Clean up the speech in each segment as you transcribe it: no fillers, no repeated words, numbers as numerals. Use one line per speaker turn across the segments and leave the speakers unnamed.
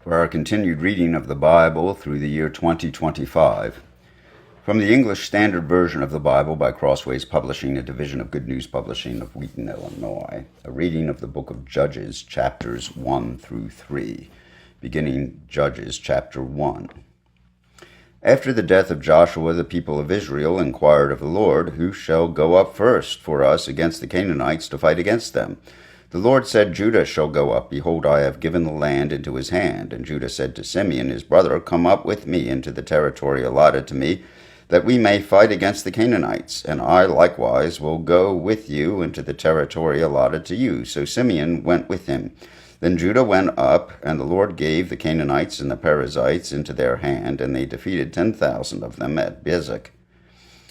for our continued reading of the Bible through the year 2025. From the English Standard Version of the Bible by Crossways Publishing, a division of Good News Publishing of Wheaton, Illinois, a reading of the book of Judges, chapters 1 through 3, beginning Judges chapter 1. After the death of Joshua, the people of Israel inquired of the Lord, "Who shall go up first for us against the Canaanites to fight against them?" The Lord said, "Judah shall go up. Behold, I have given the land into his hand." And Judah said to Simeon his brother, "Come up with me into the territory allotted to me, that we may fight against the Canaanites. And I likewise will go with you into the territory allotted to you." So Simeon went with him. Then Judah went up, and the Lord gave the Canaanites and the Perizzites into their hand, and they defeated 10,000 of them at Bezek.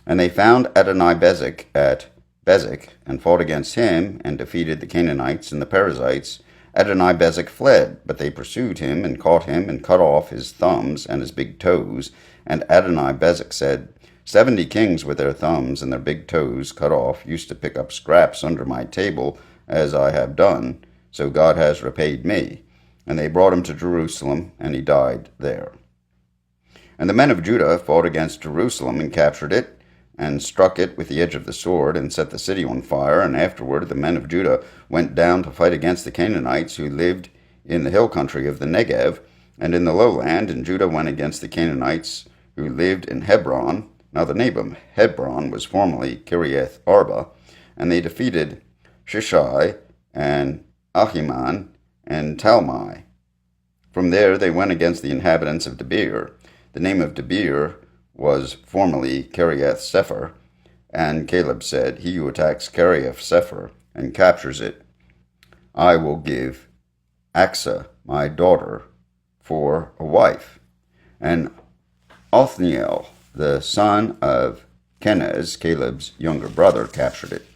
And they found Adoni-Bezek at Bezek, and fought against him, and defeated the Canaanites and the Perizzites. Adoni-Bezek fled, but they pursued him, and caught him, and cut off his thumbs and his big toes. And Adoni-Bezek said, 70 kings with their thumbs and their big toes cut off used to pick up scraps under my table, as I have done, so God has repaid me. And they brought him to Jerusalem, and he died there. And the men of Judah fought against Jerusalem, and captured it, and struck it with the edge of the sword, and set the city on fire. And afterward the men of Judah went down to fight against the Canaanites, who lived in the hill country of the Negev, and in the lowland. And Judah went against the Canaanites, who lived in Hebron. Now the name of Hebron was formerly Kiriath Arba. And they defeated Shishai, and Ahiman, and Talmai. From there they went against the inhabitants of Debir. The name of Debir was formerly Kiriath Sepher, and Caleb said, "He who attacks Kiriath Sepher and captures it, I will give Achsah, my daughter, for a wife." And Othniel, the son of Kenaz, Caleb's younger brother, captured it,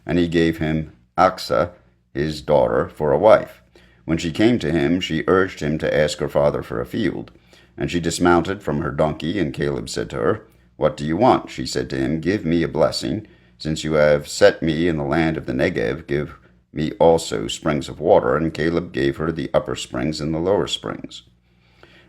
and he gave him Achsah, his daughter, for a wife. When she came to him, she urged him to ask her father for a field. And she dismounted from her donkey, and Caleb said to her, "What do you want?" She said to him, "Give me a blessing. Since you have set me in the land of the Negev, give me also springs of water." And Caleb gave her the upper springs and the lower springs.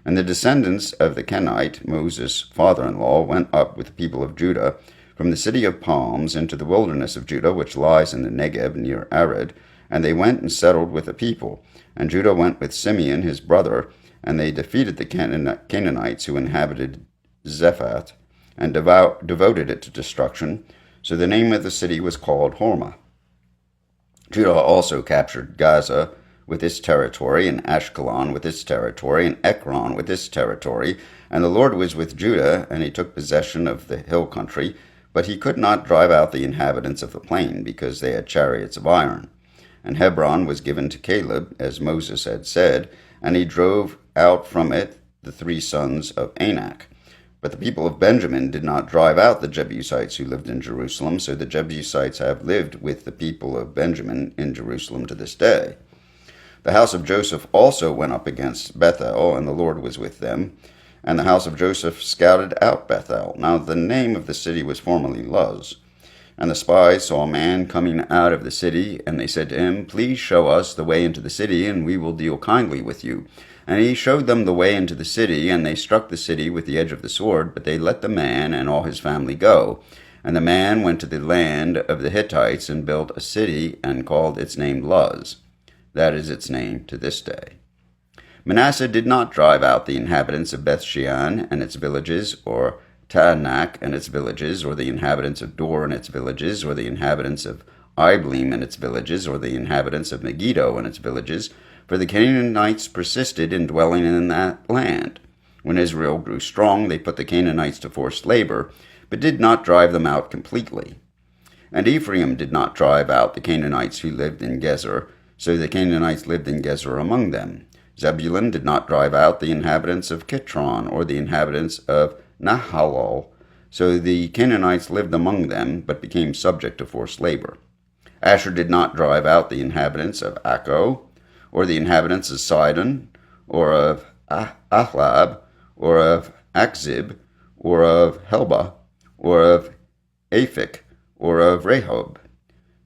And the descendants of the Kenite, Moses' father-in-law, went up with the people of Judah from the city of palms into the wilderness of Judah, which lies in the Negev near Arad. And they went and settled with the people. And Judah went with Simeon his brother, and they defeated the Canaanites who inhabited Zephath, and devoted it to destruction. So the name of the city was called Hormah. Judah also captured Gaza with its territory, and Ashkelon with its territory, and Ekron with its territory. And the Lord was with Judah, and he took possession of the hill country, but he could not drive out the inhabitants of the plain, because they had chariots of iron. And Hebron was given to Caleb, as Moses had said, and he drove out from it the 3 sons of Anak. But the people of Benjamin did not drive out the Jebusites who lived in Jerusalem, so the Jebusites have lived with the people of Benjamin in Jerusalem to this day. The house of Joseph also went up against Bethel, and the Lord was with them. And the house of Joseph scouted out Bethel. Now the name of the city was formerly Luz. And the spies saw a man coming out of the city, and they said to him, "Please show us the way into the city, and we will deal kindly with you." And he showed them the way into the city, and they struck the city with the edge of the sword, but they let the man and all his family go. And the man went to the land of the Hittites and built a city, and called its name Luz. That is its name to this day. Manasseh did not drive out the inhabitants of Bethshean and its villages, or Taanach and its villages, or the inhabitants of Dor and its villages, or the inhabitants of Ibleam and its villages, or the inhabitants of Megiddo and its villages, for the Canaanites persisted in dwelling in that land. When Israel grew strong, they put the Canaanites to forced labor, but did not drive them out completely. And Ephraim did not drive out the Canaanites who lived in Gezer, so the Canaanites lived in Gezer among them. Zebulun did not drive out the inhabitants of Kitron, or the inhabitants of Nahalol, so the Canaanites lived among them, but became subject to forced labor. Asher did not drive out the inhabitants of Akko, or the inhabitants of Sidon, or of Ahlab, or of Achzib, or of Helba, or of Aphik, or of Rehob.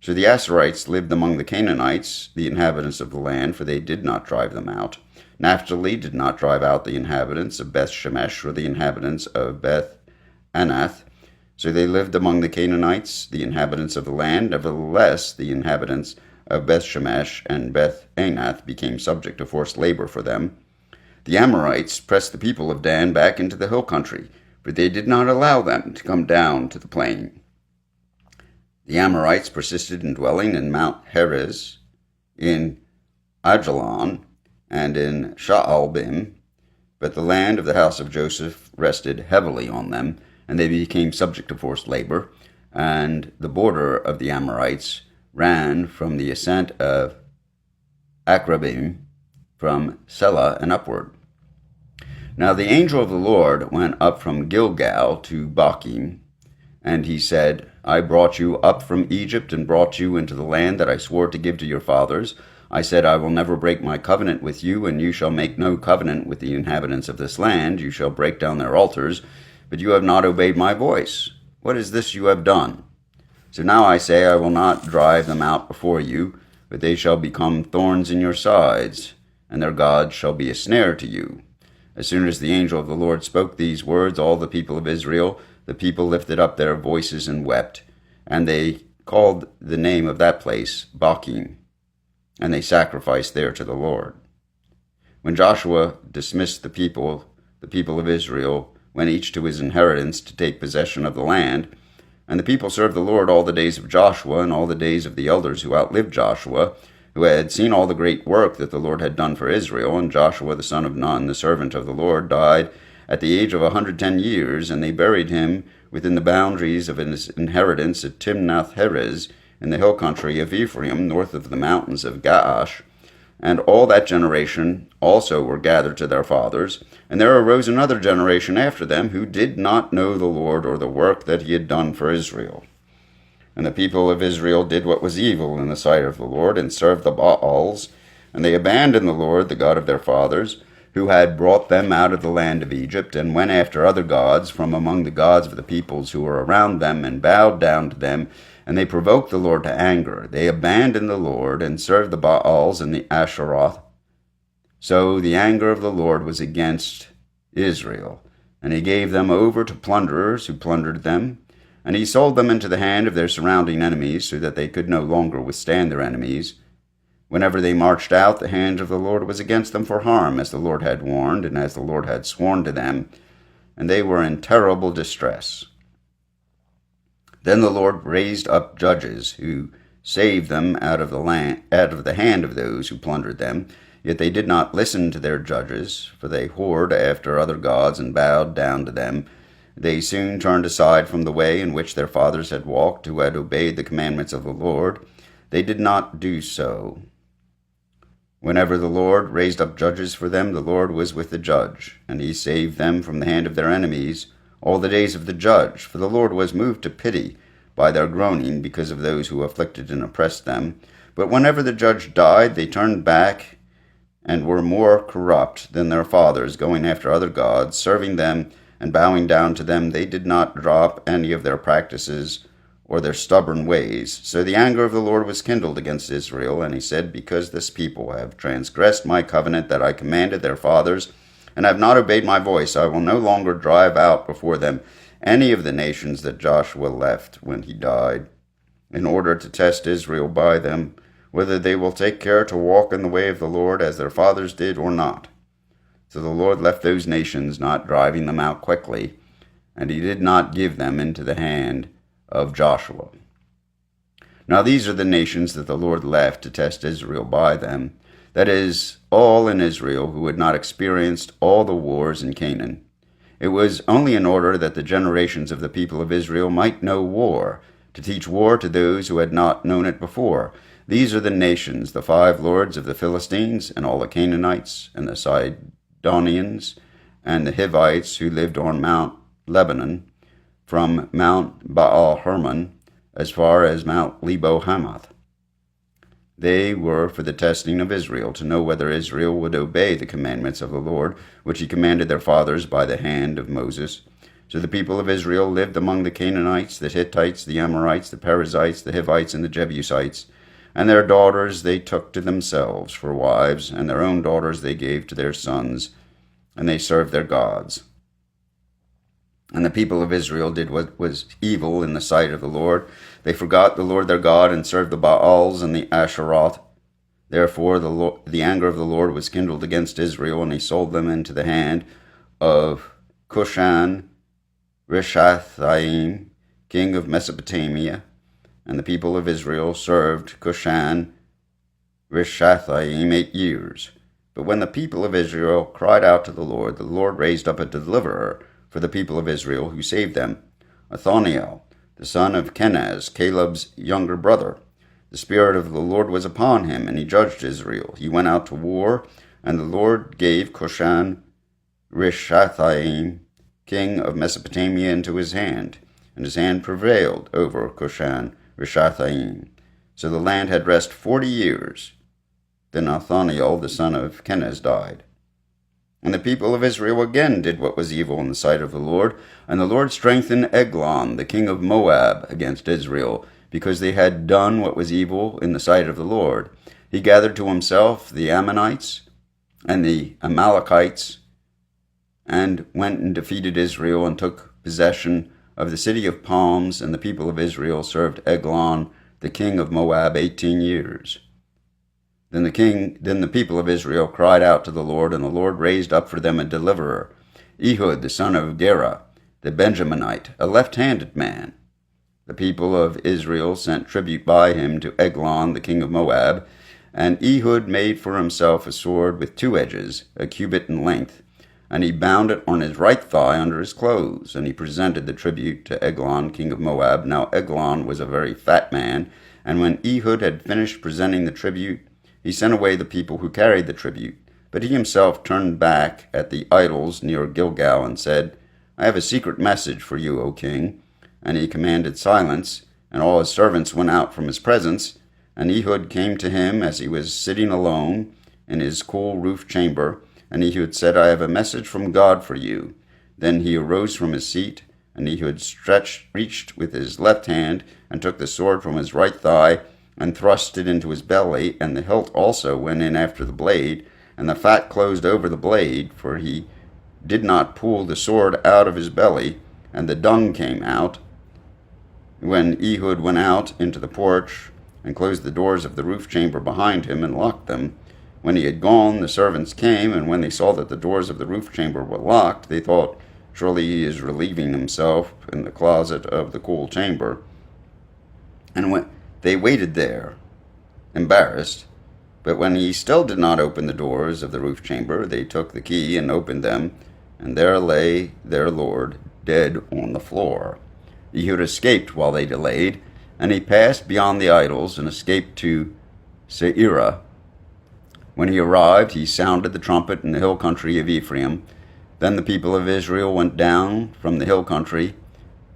So the Asherites lived among the Canaanites, the inhabitants of the land, for they did not drive them out. Naphtali did not drive out the inhabitants of Beth Shemesh or the inhabitants of Beth Anath. So they lived among the Canaanites, the inhabitants of the land. Nevertheless, the inhabitants of Beth Shemesh and Beth Anath became subject to forced labor for them. The Amorites pressed the people of Dan back into the hill country, for they did not allow them to come down to the plain. The Amorites persisted in dwelling in Mount Heres, in Ajalon, and in Shaalbim, but the land of the house of Joseph rested heavily on them, and they became subject to forced labor, and the border of the Amorites ran from the ascent of Akrabim, from Selah and upward. Now the angel of the Lord went up from Gilgal to Bochim, and he said, I brought you up from Egypt and brought you into the land that I swore to give to your fathers. I said, I will never break my covenant with you, and you shall make no covenant with the inhabitants of this land. You shall break down their altars, but you have not obeyed my voice. What is this you have done? So now I say, I will not drive them out before you, but they shall become thorns in your sides, and their gods shall be a snare to you. As soon as the angel of the Lord spoke these words, all the people of Israel, the people lifted up their voices and wept, and they called the name of that place Bochim, and they sacrificed there to the Lord. When Joshua dismissed the people of Israel went each to his inheritance to take possession of the land, and the people served the Lord all the days of Joshua and all the days of the elders who outlived Joshua, who had seen all the great work that the Lord had done for Israel. And Joshua the son of Nun, the servant of the Lord, died at the age of 110 years, and they buried him within the boundaries of his inheritance at Timnath-Heres, in the hill country of Ephraim, north of the mountains of Gaash. And all that generation also were gathered to their fathers. And there arose another generation after them, who did not know the Lord or the work that he had done for Israel. And the people of Israel did what was evil in the sight of the Lord, and served the Baals. And they abandoned the Lord, the God of their fathers, who had brought them out of the land of Egypt, and went after other gods from among the gods of the peoples who were around them, and bowed down to them, and they provoked the Lord to anger. They abandoned the Lord, and served the Baals and the Asheroth. So the anger of the Lord was against Israel, and he gave them over to plunderers who plundered them, and he sold them into the hand of their surrounding enemies, so that they could no longer withstand their enemies. Whenever they marched out, the hand of the Lord was against them for harm, as the Lord had warned, and as the Lord had sworn to them, and they were in terrible distress. Then the Lord raised up judges, who saved them out of the hand of those who plundered them. Yet they did not listen to their judges, for they whored after other gods and bowed down to them. They soon turned aside from the way in which their fathers had walked, who had obeyed the commandments of the Lord. They did not do so. Whenever the Lord raised up judges for them, the Lord was with the judge, and he saved them from the hand of their enemies all the days of the judge. For the Lord was moved to pity by their groaning because of those who afflicted and oppressed them. But whenever the judge died, they turned back and were more corrupt than their fathers, going after other gods, serving them and bowing down to them. They did not drop any of their practices or their stubborn ways. So the anger of the Lord was kindled against Israel, and he said, because this people have transgressed my covenant that I commanded their fathers, and have not obeyed my voice, I will no longer drive out before them any of the nations that Joshua left when he died, in order to test Israel by them, whether they will take care to walk in the way of the Lord as their fathers did or not. So the Lord left those nations, not driving them out quickly, and he did not give them into the hand of Joshua. Now these are the nations that the Lord left to test Israel by them, that is, all in Israel who had not experienced all the wars in Canaan. It was only in order that the generations of the people of Israel might know war, to teach war to those who had not known it before. These are the nations, the 5 lords of the Philistines, and all the Canaanites, and the Sidonians, and the Hivites who lived on Mount Lebanon, from Mount Baal Hermon as far as Mount Lebo Hamath. They were for the testing of Israel, to know whether Israel would obey the commandments of the Lord, which he commanded their fathers by the hand of Moses. So the people of Israel lived among the Canaanites, the Hittites, the Amorites, the Perizzites, the Hivites, and the Jebusites. And their daughters they took to themselves for wives, and their own daughters they gave to their sons, and they served their gods. And the people of Israel did what was evil in the sight of the Lord. They forgot the Lord their God, and served the Baals and the Asheroth. Therefore the anger of the Lord was kindled against Israel, and he sold them into the hand of Cushan Rishathaim, king of Mesopotamia. And the people of Israel served Cushan Rishathaim 8 years. But when the people of Israel cried out to the Lord raised up a deliverer for the people of Israel, who saved them, Othniel, the son of Kenaz, Caleb's younger brother. The Spirit of the Lord was upon him, and he judged Israel. He went out to war, and the Lord gave Cushan Rishathaim, king of Mesopotamia, into his hand, and his hand prevailed over Cushan Rishathaim. So the land had rest 40 years. Then Othniel, the son of Kenaz, died. And the people of Israel again did what was evil in the sight of the Lord, and the Lord strengthened Eglon, the king of Moab, against Israel, because they had done what was evil in the sight of the Lord. He gathered to himself the Ammonites and the Amalekites, and went and defeated Israel, and took possession of the city of palms, and the people of Israel served Eglon, the king of Moab, 18 years. Then the people of Israel cried out to the Lord, and the Lord raised up for them a deliverer, Ehud the son of Gera, the Benjaminite, a left-handed man. The people of Israel sent tribute by him to Eglon the king of Moab, and Ehud made for himself a sword with 2 edges, a cubit in length, and he bound it on his right thigh under his clothes, and he presented the tribute to Eglon king of Moab. Now Eglon was a very fat man, and when Ehud had finished presenting the tribute, he sent away the people who carried the tribute. But he himself turned back at the idols near Gilgal and said, I have a secret message for you, O king. And he commanded silence, and all his servants went out from his presence. And Ehud came to him as he was sitting alone in his cool roof chamber. And Ehud said, I have a message from God for you. Then he arose from his seat, and Ehud reached with his left hand, and took the sword from his right thigh, and thrust it into his belly, and the hilt also went in after the blade, and the fat closed over the blade, for he did not pull the sword out of his belly, and the dung came out. When Ehud went out into the porch, and closed the doors of the roof chamber behind him, and locked them, when he had gone, the servants came, and when they saw that the doors of the roof chamber were locked, they thought, surely he is relieving himself in the closet of the cool chamber. And when they waited there, embarrassed, but when he still did not open the doors of the roof chamber, they took the key and opened them, and there lay their lord dead on the floor. Ehud escaped while they delayed, and he passed beyond the idols and escaped to Seirah. When he arrived, he sounded the trumpet in the hill country of Ephraim. Then the people of Israel went down from the hill country,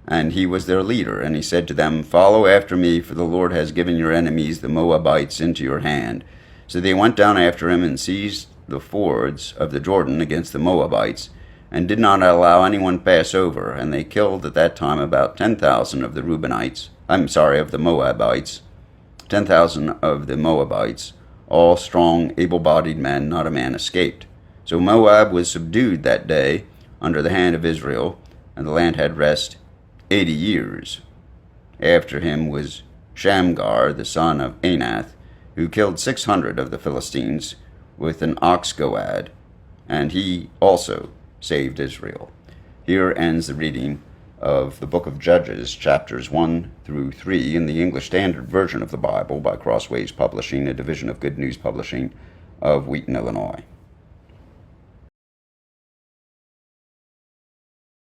and he was their leader. And he said to them, Follow after me, for the Lord has given your enemies, the Moabites, into your hand. So they went down after him and seized the fords of the Jordan against the Moabites, and did not allow anyone pass over. And they killed at that time about 10,000 of the of the Moabites, 10,000 of the Moabites, all strong, able-bodied men, not a man escaped. So Moab was subdued that day under the hand of Israel, and the land had rest 80 years. After him was Shamgar, the son of Anath, who killed 600 of the Philistines with an ox goad, and he also saved Israel. Here ends the reading of the book of Judges, chapters 1 through 3, in the English Standard Version of the Bible by Crossways Publishing, a division of Good News Publishing of Wheaton, Illinois.